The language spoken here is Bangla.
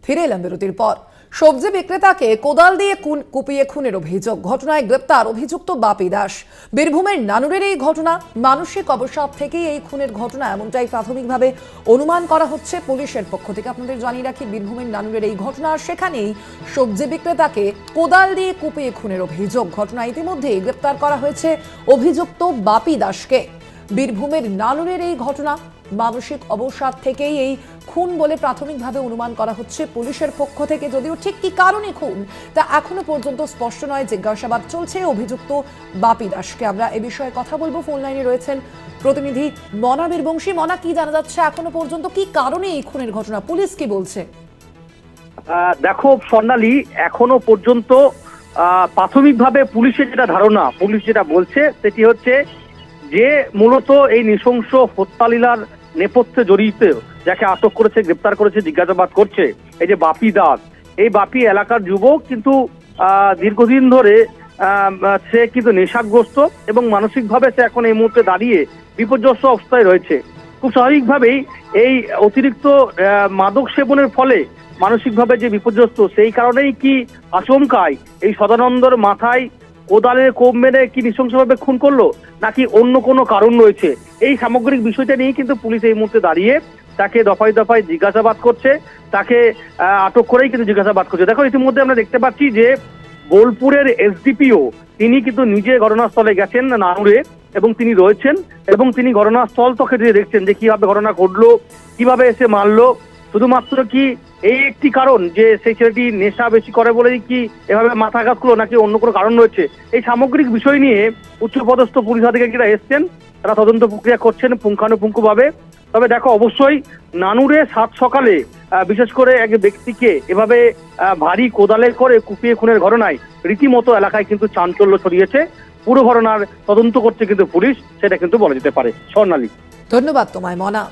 ফিরে এলাম বিরতির পর। সবজি বিক্রেতাকে কোদাল দিয়ে কুপিয়ে খুনের অভিযোগ, ঘটনায় গ্রেপ্তার অভিযুক্ত বাপি দাস। বীরভূমের নানুরের এই ঘটনা মানসিক অবসাদ থেকেই এই খুনের ঘটনা, এমনটাই প্রাথমিকভাবে অনুমান করা হচ্ছে পুলিশের পক্ষ থেকে। আপনাদের জানিয়ে রাখি, বীরভূমের নানুরের এই ঘটনা, সেখানেই সবজি বিক্রেতাকে কোদাল দিয়ে কুপিয়ে খুনের অভিযোগ। ঘটনা ইতিমধ্যেই গ্রেপ্তার করা হয়েছে অভিযুক্ত বাপি দাসকে। বীরভূমের নানুরের এই ঘটনা মানসিক অবসাদ থেকেই এই খুন বলে প্রাথমিকভাবে অনুমান করা হচ্ছে পুলিশের পক্ষ থেকে। যদিও ঠিক কি কারণে খুন তা এখনো পর্যন্ত স্পষ্ট নয়। জিজ্ঞাসাবাদ চলছে অভিযুক্ত বাপি দাসকে। আমরা এ বিষয়ে কথা বলবো। ফোন লাইনে রয়েছেন প্রতিনিধি মনা বীরবংশী। মনা, কি জানা যাচ্ছে এখনো পর্যন্ত, কি কারণে এই খুনের ঘটনা, পুলিশ কি বলছে? দেখো স্বর্ণালী, এখনো পর্যন্ত প্রাথমিকভাবে পুলিশের যেটা ধারণা, পুলিশ যেটা বলছে সেটি হচ্ছে যে মূলত এই নৃশংস হত্যালীলার নেপথ্যে জড়িত যাকে আটক করেছে, গ্রেপ্তার করেছে, জিজ্ঞাসাবাদ করছে, এই যে বাপি দাস, এই বাপি এলাকার যুবক, কিন্তু দীর্ঘদিন ধরে সে কিন্তু নেশাগ্রস্ত এবং মানসিকভাবে সে এখন এই মুহূর্তে দাঁড়িয়ে বিপর্যস্ত অবস্থায় রয়েছে। খুব স্বাভাবিকভাবেই এই অতিরিক্ত মাদক সেবনের ফলে মানসিকভাবে যে বিপর্যস্ত, সেই কারণেই কি আচমকায় এই সদানন্দর মাথায় কোদালের কোপ মেরে কি নৃশংসভাবে খুন করলো, নাকি অন্য কোনো কারণ রয়েছে? এই সামগ্রিক বিষয়টা নিয়ে কিন্তু পুলিশ এই মুহূর্তে দাঁড়িয়ে তাকে দফায় দফায় জিজ্ঞাসাবাদ করছে, তাকে আটক করেই কিন্তু জিজ্ঞাসাবাদ করছে। দেখো, ইতিমধ্যে আমরা দেখতে পাচ্ছি যে বোলপুরের এসডিপিও তিনি কিন্তু নিজে ঘটনাস্থলে গেছেন নানুরে, এবং তিনি রয়েছেন এবং তিনি ঘটনাস্থল থেকে দেখছেন যে কিভাবে ঘটনা ঘটলো, কিভাবে এসে মারলো। শুধুমাত্র কি এই একটি কারণ যে সেই ছেলেটি নেশা বেশি করে বলেই কি এভাবে মাথাঘাত করলো, নাকি অন্য কোনো কারণ রয়েছে? এই সামগ্রিক বিষয় নিয়ে উচ্চপদস্থ পুলিশ আধিকারিকরা এসছেন, তারা তদন্ত প্রক্রিয়া করছেন পুঙ্খানুপুঙ্খভাবে। তবে দেখো, অবশ্যই নানুরে সাত সকালে বিশেষ করে এক ব্যক্তিকে এভাবে ভারী কোদালে করে কুপিয়ে খুনের ঘটনায় রীতিমতো এলাকায় কিন্তু চাঞ্চল্য ছড়িয়েছে। পুরো ঘটনার তদন্ত করছে কিন্তু পুলিশ, সেটা কিন্তু বলা যেতে পারে। স্বর্ণালী, ধন্যবাদ তোমায় মনা।